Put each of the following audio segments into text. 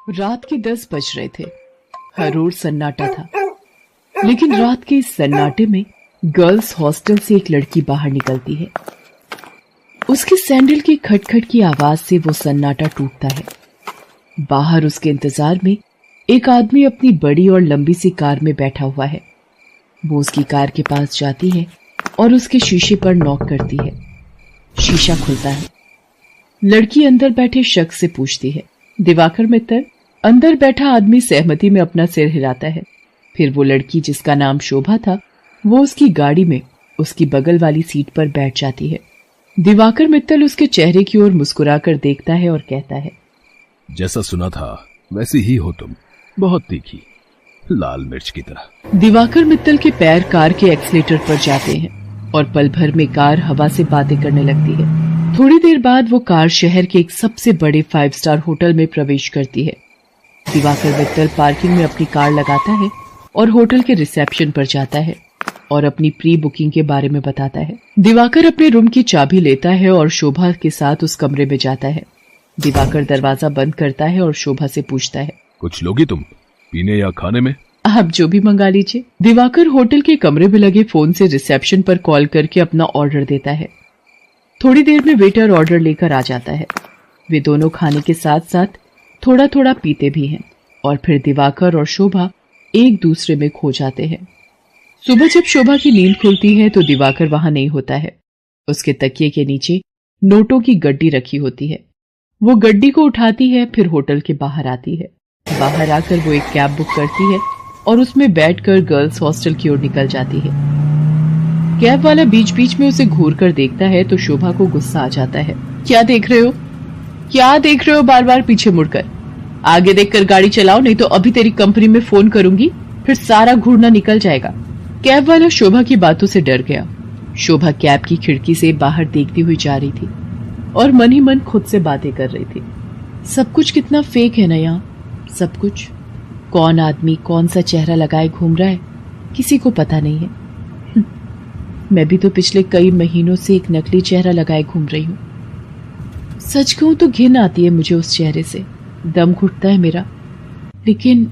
रात के 10 बज रहे थे। हर ओर सन्नाटा था, लेकिन रात के इस सन्नाटे में गर्ल्स हॉस्टल से एक लड़की बाहर निकलती है। उसकी सैंडल की खटखट की आवाज से वो सन्नाटा टूटता है। बाहर उसके इंतजार में एक आदमी अपनी बड़ी और लंबी सी कार में बैठा हुआ है। वो उसकी कार के पास जाती है और उसके शीशे पर नॉक करती है। शीशा खुलता है। लड़की अंदर बैठे शख्स से पूछती है, दिवाकर मित्तल? अंदर बैठा आदमी सहमति में अपना सिर हिलाता है। फिर वो लड़की, जिसका नाम शोभा था, वो उसकी गाड़ी में उसकी बगल वाली सीट पर बैठ जाती है। दिवाकर मित्तल उसके चेहरे की ओर मुस्कुराकर देखता है और कहता है, जैसा सुना था वैसी ही हो तुम, बहुत तीखी, लाल मिर्च की तरह। दिवाकर मित्तल के पैर कार के एक्सीलेटर पर जाते हैं और पल भर में कार हवा से बातें करने लगती है। थोड़ी देर बाद वो कार शहर के एक सबसे बड़े 5 स्टार होटल में प्रवेश करती है। दिवाकर मित्तल पार्किंग में अपनी कार लगाता है और होटल के रिसेप्शन पर जाता है और अपनी प्री बुकिंग के बारे में बताता है। दिवाकर अपने रूम की चाबी लेता है और शोभा के साथ उस कमरे में जाता है। दिवाकर दरवाजा बंद करता है और शोभा से पूछता है, कुछ लोगी तुम, पीने या खाने में? आप जो भी मंगा लीजिए। दिवाकर होटल के कमरे में लगे फोन से रिसेप्शन पर कॉल करके अपना ऑर्डर देता है। थोड़ी देर में वेटर ऑर्डर लेकर आ जाता है। वे दोनों खाने के साथ साथ थोड़ा थोड़ा पीते भी हैं और फिर दिवाकर और शोभा एक दूसरे में खो जाते हैं। सुबह जब शोभा की नींद खुलती है तो दिवाकर वहां नहीं होता है। उसके तकिए के नीचे नोटों की गड्डी रखी होती है। वो गड्डी को उठाती है, फिर होटल के बाहर आती है। बाहर आकर वो एक कैब बुक करती है और उसमें बैठकर गर्ल्स हॉस्टल की ओर निकल जाती है। कैब वाला बीच बीच में उसे घूर कर देखता है तो शोभा को गुस्सा आ जाता है। क्या देख रहे हो? क्या देख रहे हो बार बार पीछे मुड़कर? आगे देखकर गाड़ी चलाओ, नहीं तो अभी तेरी कंपनी में फोन करूंगी, फिर सारा घूरना निकल जाएगा। कैब वाला शोभा की बातों से डर गया। शोभा कैब की खिड़की से बाहर देखती हुई जा रही थी और मन ही मन खुद से बातें कर रही थी। सब कुछ कितना फेक है ना यहाँ, सब कुछ। कौन आदमी कौन सा चेहरा लगाए घूम रहा है, किसी को पता नहीं है। मैं भी तो पिछले कई महीनों से एक नकली चेहरा लगाए घूम रही हूँ। सच कहूं तो घिन आती है मुझे उस चेहरे से, दम घुटता है मेरा। लेकिन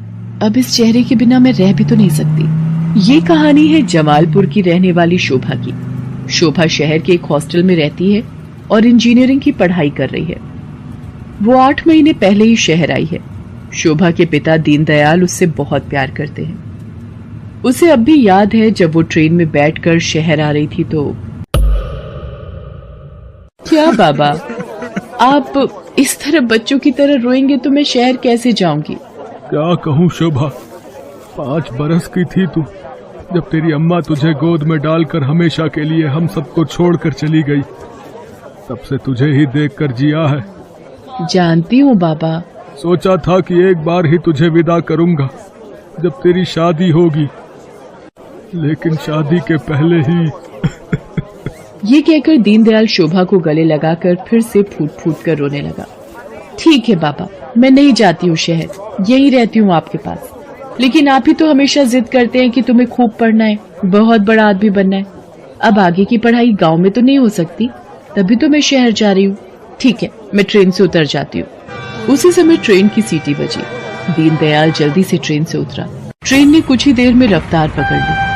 अब इस चेहरे के बिना मैं रह भी तो नहीं सकती। ये कहानी है जमालपुर की रहने वाली शोभा की। शोभा शहर के एक हॉस्टल में रहती है और इंजीनियरिंग की पढ़ाई कर रही है। वो 8 महीने पहले ही शहर आई है। शोभा के पिता दीनदयाल उससे बहुत प्यार करते हैं। उसे अब भी याद है जब वो ट्रेन में बैठकर शहर आ रही थी तो। क्या बाबा, आप इस तरह बच्चों की तरह रोएंगे तो मैं शहर कैसे जाऊंगी? क्या कहूँ शोभा, 5 बरस की थी तू जब तेरी अम्मा तुझे गोद में डालकर हमेशा के लिए हम सबको छोड़कर चली गई। तब से तुझे ही देखकर जिया है। जानती हूँ बाबा। सोचा था कि एक बार ही तुझे विदा करूंगा जब तेरी शादी होगी, लेकिन शादी के पहले ही। ये कहकर दीनदयाल शोभा को गले लगाकर फिर से फूट फूट कर रोने लगा। ठीक है बाबा, मैं नहीं जाती हूँ शहर, यही रहती हूँ आपके पास। लेकिन आप ही तो हमेशा जिद करते हैं कि तुम्हें खूब पढ़ना है, बहुत बड़ा आदमी बनना है। अब आगे की पढ़ाई गांव में तो नहीं हो सकती, तभी तो मैं शहर जा रही हूँ। ठीक है, मैं ट्रेन से उतर जाती हूँ। उसी समय ट्रेन की सीटी बजी। दीनदयाल जल्दी से ट्रेन से उतरा। ट्रेन ने कुछ ही देर में रफ्तार पकड़ ली।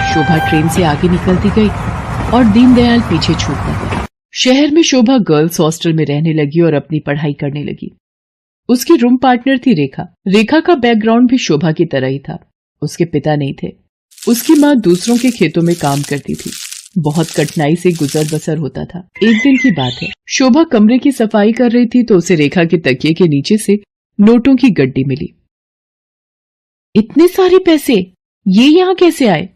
शोभा ट्रेन से आगे निकलती गई और दीनदयाल पीछे छूटता गया। शहर में शोभा गर्ल्स हॉस्टल में रहने लगी और अपनी पढ़ाई करने लगी। उसकी रूम पार्टनर थी रेखा। रेखा का बैकग्राउंड भी शोभा की तरह ही था। उसके पिता नहीं थे। उसकी माँ दूसरों के खेतों में काम करती थी। बहुत कठिनाई से गुजर बसर होता था। एक दिन की बात है, शोभा कमरे की सफाई कर रही थी तो उसे रेखा के तकिए के नीचे से नोटों की गड्डी मिली। इतने सारे पैसे, ये यहाँ कैसे आए?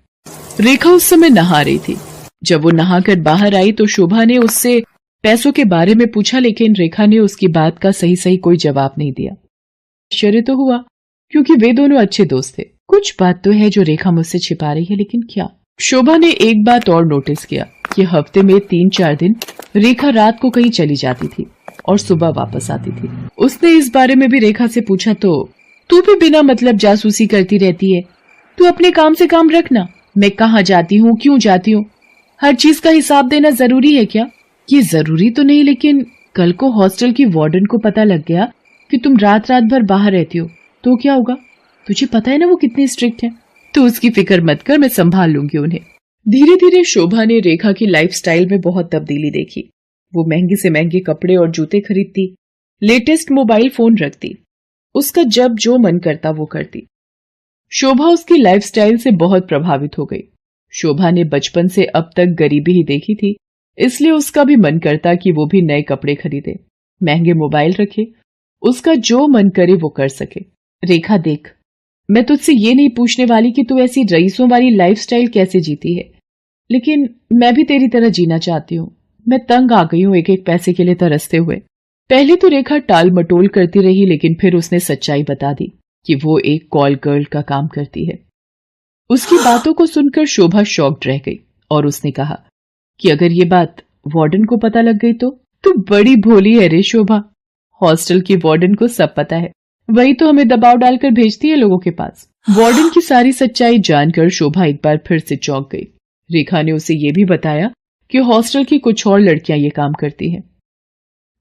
रेखा उस समय नहा रही थी। जब वो नहाकर बाहर आई तो शोभा ने उससे पैसों के बारे में पूछा, लेकिन रेखा ने उसकी बात का सही सही कोई जवाब नहीं दिया। आश्चर्य तो हुआ, क्योंकि वे दोनों अच्छे दोस्त थे। कुछ बात तो है जो रेखा मुझसे छिपा रही है, लेकिन क्या? शोभा ने एक बात और नोटिस किया कि हफ्ते में 3-4 दिन रेखा रात को कहीं चली जाती थी और सुबह वापस आती थी। उसने इस बारे में भी रेखा से पूछा तो, तू भी बिना मतलब जासूसी करती रहती है, तू अपने काम से काम रखना। मैं कहाँ जाती हूँ, क्यों जाती हूँ, हर चीज का हिसाब देना जरूरी है क्या? ये जरूरी तो नहीं, लेकिन कल को हॉस्टल की वार्डन को पता लग गया कि तुम रात रात भर बाहर रहती हो तो क्या होगा? तुझे पता है ना वो कितने स्ट्रिक्ट हैं। तो उसकी फिक्र मत कर, मैं संभाल लूंगी उन्हें। धीरे धीरे शोभा ने रेखा की लाइफस्टाइल में बहुत तब्दीली देखी। वो महंगे से महंगे कपड़े और जूते खरीदती, लेटेस्ट मोबाइल फोन रखती, उसका जब जो मन करता वो करती। शोभा उसकी लाइफस्टाइल से बहुत प्रभावित हो गई। शोभा ने बचपन से अब तक गरीबी ही देखी थी, इसलिए उसका भी मन करता कि वो भी नए कपड़े खरीदे, महंगे मोबाइल रखे, उसका जो मन करे वो कर सके। रेखा देख, मैं तुझसे ये नहीं पूछने वाली कि तू ऐसी रईसों वाली लाइफस्टाइल कैसे जीती है, लेकिन मैं भी तेरी तरह जीना चाहती हूँ। मैं तंग आ गई हूँ एक एक पैसे के लिए तरसते हुए। पहले तो रेखा टाल मटोल करती रही, लेकिन फिर उसने सच्चाई बता दी कि वो एक कॉल गर्ल का काम करती है। उसकी बातों को सुनकर शोभा शॉक्ड रह गई और उसने कहा कि अगर ये बात वार्डन को पता लग गई तो बड़ी भोली है रे शोभा। हॉस्टल की वार्डन को सब पता है, वही तो हमें दबाव डालकर भेजती है लोगों के पास। वार्डन की सारी सच्चाई जानकर शोभा एक बार फिर से चौंक गई। रेखा ने उसे ये भी बताया कि हॉस्टल की कुछ और लड़कियां ये काम करती हैं।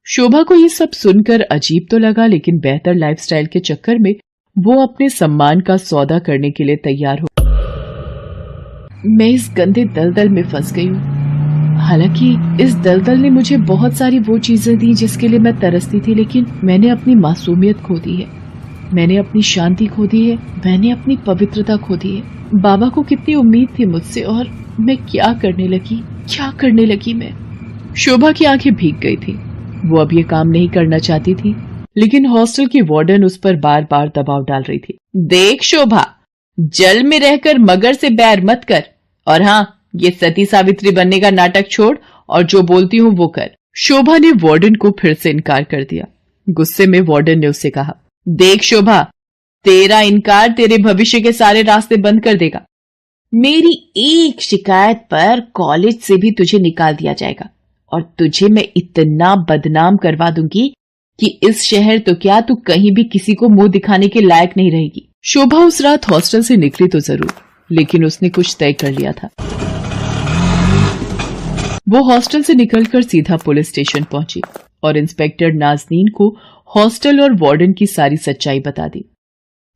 शोभा को ये सब सुनकर अजीब तो लगा, लेकिन बेहतर लाइफस्टाइल के चक्कर में वो अपने सम्मान का सौदा करने के लिए तैयार हो। मैं इस गंदे दलदल में फंस गई हूँ। हालांकि इस दलदल ने मुझे बहुत सारी वो चीजें दी जिसके लिए मैं तरसती थी, लेकिन मैंने अपनी मासूमियत खो दी है, मैंने अपनी शांति खो दी है, मैंने अपनी पवित्रता खो दी है। बाबा को कितनी उम्मीद थी मुझसे, और मैं क्या करने लगी मैं। शोभा की आंखें भीग गई थी। वो अब ये काम नहीं करना चाहती थी, लेकिन हॉस्टल की वार्डन उस पर बार बार दबाव डाल रही थी। देख शोभा, जल में रहकर मगर से बैर मत कर, और हाँ, ये सती सावित्री बनने का नाटक छोड़ और जो बोलती हूँ वो कर। शोभा ने वार्डन को फिर से इनकार कर दिया। गुस्से में वार्डन ने उससे कहा, देख शोभा, तेरा इनकार तेरे भविष्य के सारे रास्ते बंद कर देगा। मेरी एक शिकायत पर कॉलेज से भी तुझे निकाल दिया जाएगा, और तुझे मैं इतना बदनाम करवा दूंगी कि इस शहर तो क्या, तू कहीं भी किसी को मुंह दिखाने के लायक नहीं रहेगी। शोभा उस रात हॉस्टल से निकली तो जरूर, लेकिन उसने कुछ तय कर लिया था। वो हॉस्टल से निकलकर सीधा पुलिस स्टेशन पहुंची और इंस्पेक्टर नाज़नीन को हॉस्टल और वार्डन की सारी सच्चाई बता दी।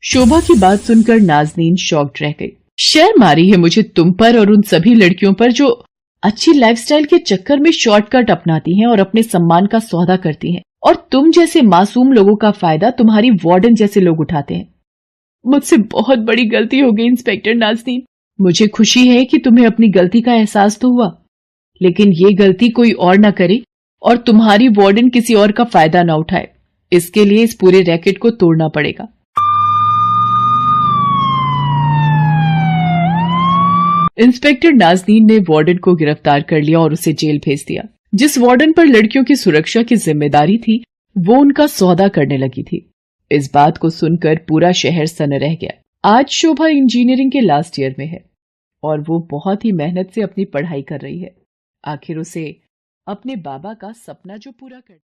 शोभा की बात सुनकर नाज़नीन शॉक्ड रह गई। शर्म आ रही है मुझे तुम पर और उन सभी लड़कियों पर जो अच्छी लाइफस्टाइल के चक्कर में शॉर्टकट अपनाती हैं और अपने सम्मान का सौदा करती हैं, और तुम जैसे मासूम लोगों का फायदा तुम्हारी वार्डन जैसे लोग उठाते हैं। मुझसे बहुत बड़ी गलती हो गई इंस्पेक्टर नाज़नीन। मुझे खुशी है कि तुम्हें अपनी गलती का एहसास तो हुआ, लेकिन ये गलती कोई और ना करे और तुम्हारी वार्डन किसी और का फायदा ना उठाए। इसके लिए इस पूरे रैकेट को तोड़ना पड़ेगा। इंस्पेक्टर नाज़नीन ने वार्डन को गिरफ्तार कर लिया और उसे जेल भेज दिया। जिस वार्डन पर लड़कियों की सुरक्षा की जिम्मेदारी थी, वो उनका सौदा करने लगी थी। इस बात को सुनकर पूरा शहर सन रह गया। आज शोभा इंजीनियरिंग के लास्ट ईयर में है और वो बहुत ही मेहनत से अपनी पढ़ाई कर रही है। आखिर उसे अपने बाबा का सपना जो पूरा कर